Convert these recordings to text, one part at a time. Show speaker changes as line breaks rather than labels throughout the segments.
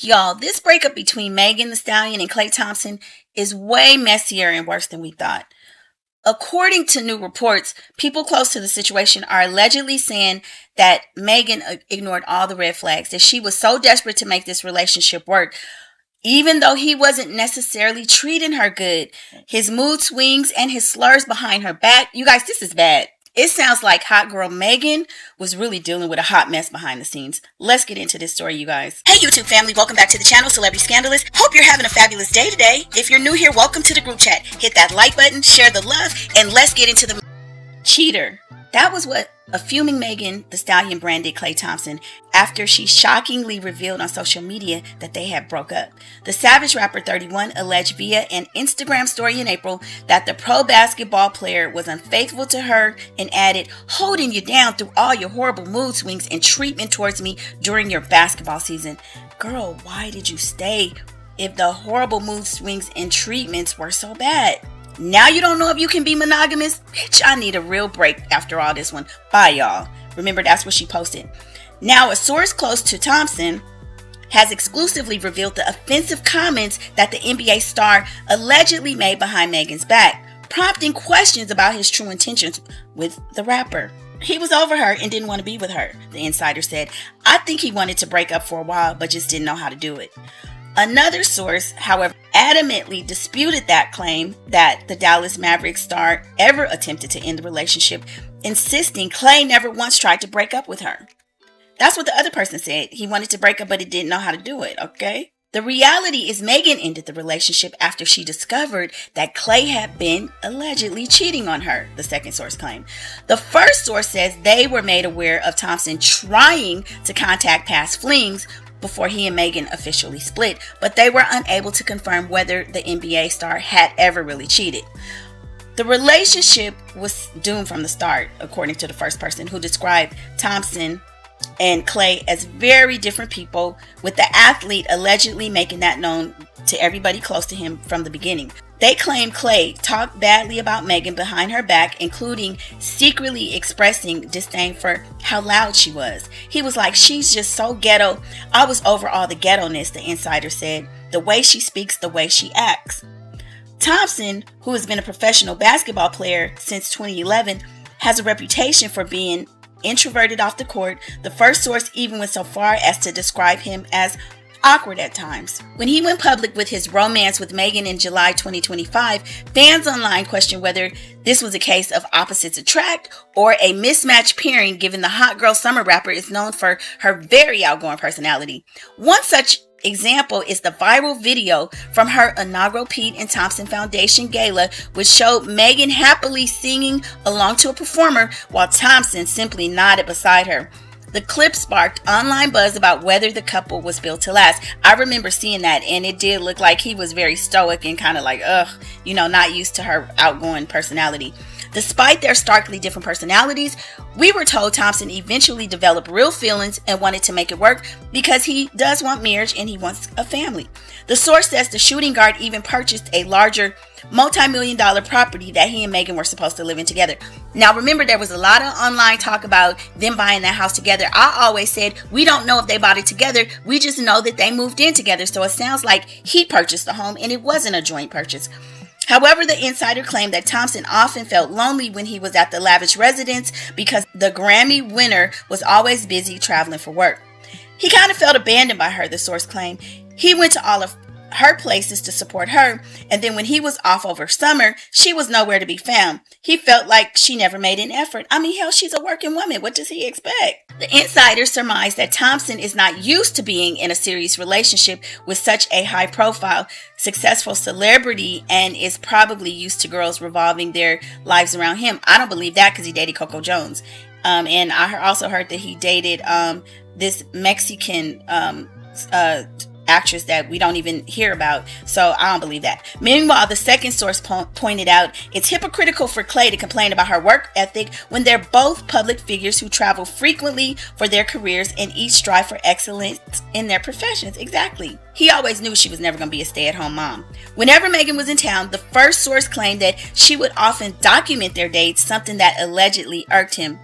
Y'all, this breakup between Megan Thee Stallion and Klay Thompson is way messier and worse than we thought. According to new reports, people close to the situation are allegedly saying that Megan ignored all the red flags, that she was so desperate to make this relationship work, even though he wasn't necessarily treating her good. His mood swings and his slurs behind her back. You guys, this is bad. It sounds like hot girl Megan was really dealing with a hot mess behind the scenes. Let's get into this story, you guys. Hey YouTube family, welcome back to the channel, Celebrity Scandalust. Hope you're having a fabulous day today. If you're new here, welcome to the group chat. Hit that like button, share the love, and let's get into the cheater. That was what a fuming Megan Thee Stallion branded Klay Thompson after she shockingly revealed on social media that they had broke up. The Savage rapper 31 alleged via an Instagram story in April that the pro basketball player was unfaithful to her and added, "holding you down through all your horrible mood swings and treatment towards me during your basketball season." Girl, why did you stay if the horrible mood swings and treatments were so bad? Now you don't know if you can be monogamous? Bitch, I need a real break after all this one. Bye, y'all. Remember, that's what she posted. Now, a source close to Thompson has exclusively revealed the offensive comments that the NBA star allegedly made behind Megan's back, prompting questions about his true intentions with the rapper. He was over her and didn't want to be with her, the insider said. I think he wanted to break up for a while, but just didn't know how to do it. Another source, however, adamantly disputed that claim that the Dallas Mavericks star ever attempted to end the relationship, insisting Klay never once tried to break up with her. That's what the other person said. He wanted to break up, but he didn't know how to do it, okay? The reality is Megan ended the relationship after she discovered that Klay had been allegedly cheating on her, the second source claimed. The first source says they were made aware of Thompson trying to contact past flings before he and Megan officially split, but they were unable to confirm whether the NBA star had ever really cheated. The relationship was doomed from the start, according to the first person, who described Thompson and Klay as very different people, with the athlete allegedly making that known to everybody close to him from the beginning. They claim Klay talked badly about Megan behind her back, including secretly expressing disdain for how loud she was. He was like, "she's just so ghetto. I was over all the ghetto-ness," the insider said. "The way she speaks, the way she acts." Thompson, who has been a professional basketball player since 2011, has a reputation for being introverted off the court. The first source even went so far as to describe him as awkward at times. When he went public with his romance with Megan in July 2025, fans online questioned whether this was a case of opposites attract or a mismatched pairing, given the hot girl summer rapper is known for her very outgoing personality. One such example is the viral video from her inaugural Pete and Thompson Foundation gala, which showed Megan happily singing along to a performer while Thompson simply nodded beside her. The clip sparked online buzz about whether the couple was built to last. I remember seeing that, and it did look like he was very stoic and kind of like, not used to her outgoing personality. Despite their starkly different personalities, we were told Thompson eventually developed real feelings and wanted to make it work because he does want marriage and he wants a family. The source says the shooting guard even purchased a larger multi-million-dollar property that he and Megan were supposed to live in together. Now remember, there was a lot of online talk about them buying that house together. I always said, we don't know if they bought it together. We just know that they moved in together. So it sounds like he purchased the home and it wasn't a joint purchase. However, the insider claimed that Thompson often felt lonely when he was at the lavish residence because the Grammy winner was always busy traveling for work. He kind of felt abandoned by her, the source claimed. He went to all of her places to support her, and then when he was off over summer, she was nowhere to be found. He felt like she never made an effort. I mean, hell, she's a working woman. What does he expect? The insider surmised that Thompson is not used to being in a serious relationship with such a high-profile, successful celebrity and is probably used to girls revolving their lives around him. I don't believe that because he dated Coco Jones. And I also heard that he dated this Mexican actress that we don't even hear about, so I don't believe that. Meanwhile, the second source pointed out it's hypocritical for Klay to complain about her work ethic when they're both public figures who travel frequently for their careers and each strive for excellence in their professions. Exactly. He always knew she was never going to be a stay-at-home mom. Whenever Megan was in town, the first source claimed that she would often document their dates, something that allegedly irked him.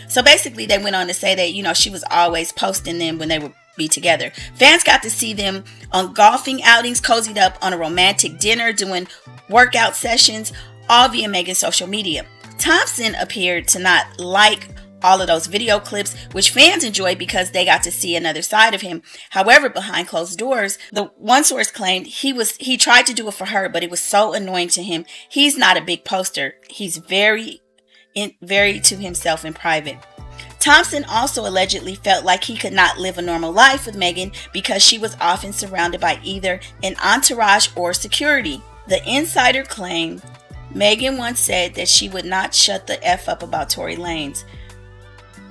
So basically, they went on to say that, she was always posting them when they were be together. Fans got to see them on golfing outings, cozied up on a romantic dinner, doing workout sessions, all via Megan's social media. Thompson appeared to not like all of those video clips, which fans enjoyed because they got to see another side of him. However, behind closed doors, the one source claimed he tried to do it for her, but it was so annoying to him. He's not a big poster. He's very to himself in private. Thompson also allegedly felt like he could not live a normal life with Megan because she was often surrounded by either an entourage or security. The insider claimed Megan once said that she would not shut the F up about Tory Lanez.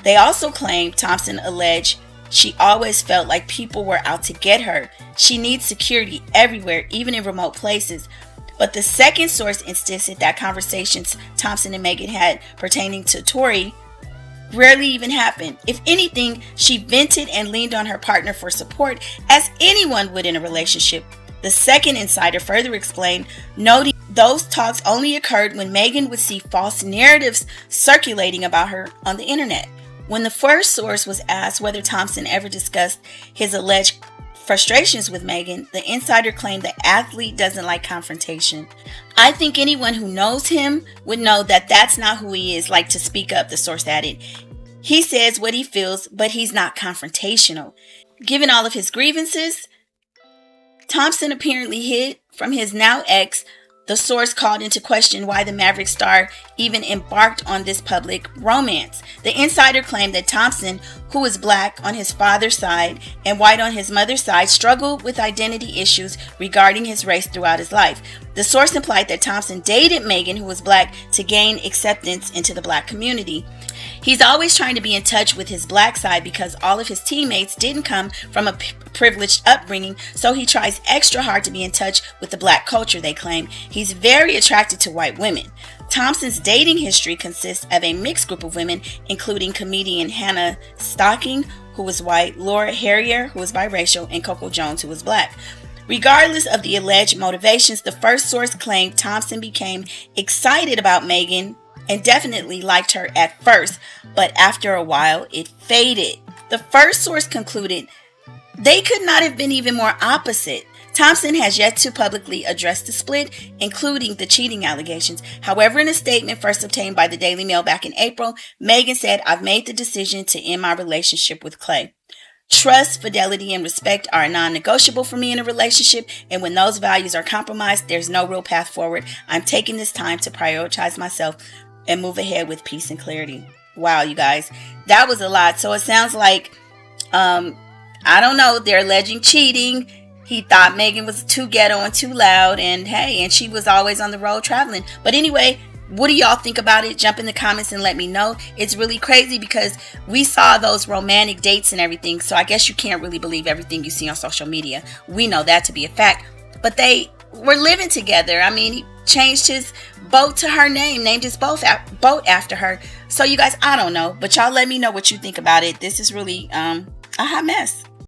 They also claimed Thompson alleged she always felt like people were out to get her. She needs security everywhere, even in remote places. But the second source insisted that conversations Thompson and Megan had pertaining to Tory rarely even happened. If anything, she vented and leaned on her partner for support, as anyone would in a relationship. The second insider further explained, noting those talks only occurred when Megan would see false narratives circulating about her on the internet. When the first source was asked whether Thompson ever discussed his alleged frustrations with Megan, the insider claimed the athlete doesn't like confrontation. I think anyone who knows him would know that that's not who he is, like to speak up, the source added. He says what he feels, but he's not confrontational. Given all of his grievances, Thompson apparently hid from his now ex. The source called into question why the Maverick star even embarked on this public romance. The insider claimed that Thompson, who is black on his father's side and white on his mother's side, struggled with identity issues regarding his race throughout his life. The source implied that Thompson dated Megan, who was black, to gain acceptance into the black community. He's always trying to be in touch with his black side because all of his teammates didn't come from a privileged upbringing, so he tries extra hard to be in touch with the black culture, they claim. He's very attracted to white women. Thompson's dating history consists of a mixed group of women, including comedian Hannah Stocking, who was white, Laura Harrier, who was biracial, and Coco Jones, who was black. Regardless of the alleged motivations, the first source claimed Thompson became excited about Megan and definitely liked her at first, but after a while it faded. The first source concluded they could not have been even more opposite. Thompson has yet to publicly address the split, including the cheating allegations. However, in a statement first obtained by the Daily Mail back in April, Megan said, "I've made the decision to end my relationship with Klay. Trust, fidelity, and respect are non-negotiable for me in a relationship, and when those values are compromised, there's no real path forward. I'm taking this time to prioritize myself and move ahead with peace and clarity." Wow, you guys, that was a lot. So it sounds like, I don't know, they're alleging cheating. He thought Megan was too ghetto and too loud, and she was always on the road traveling. But anyway, what do y'all think about it? Jump in the comments and let me know. It's really crazy because we saw those romantic dates and everything, so I guess you can't really believe everything you see on social media. We know that to be a fact. But they were living together. I mean, he changed his boat to her name, named his boat after her. So you guys, I don't know, but y'all let me know what you think about it. This is really a hot mess.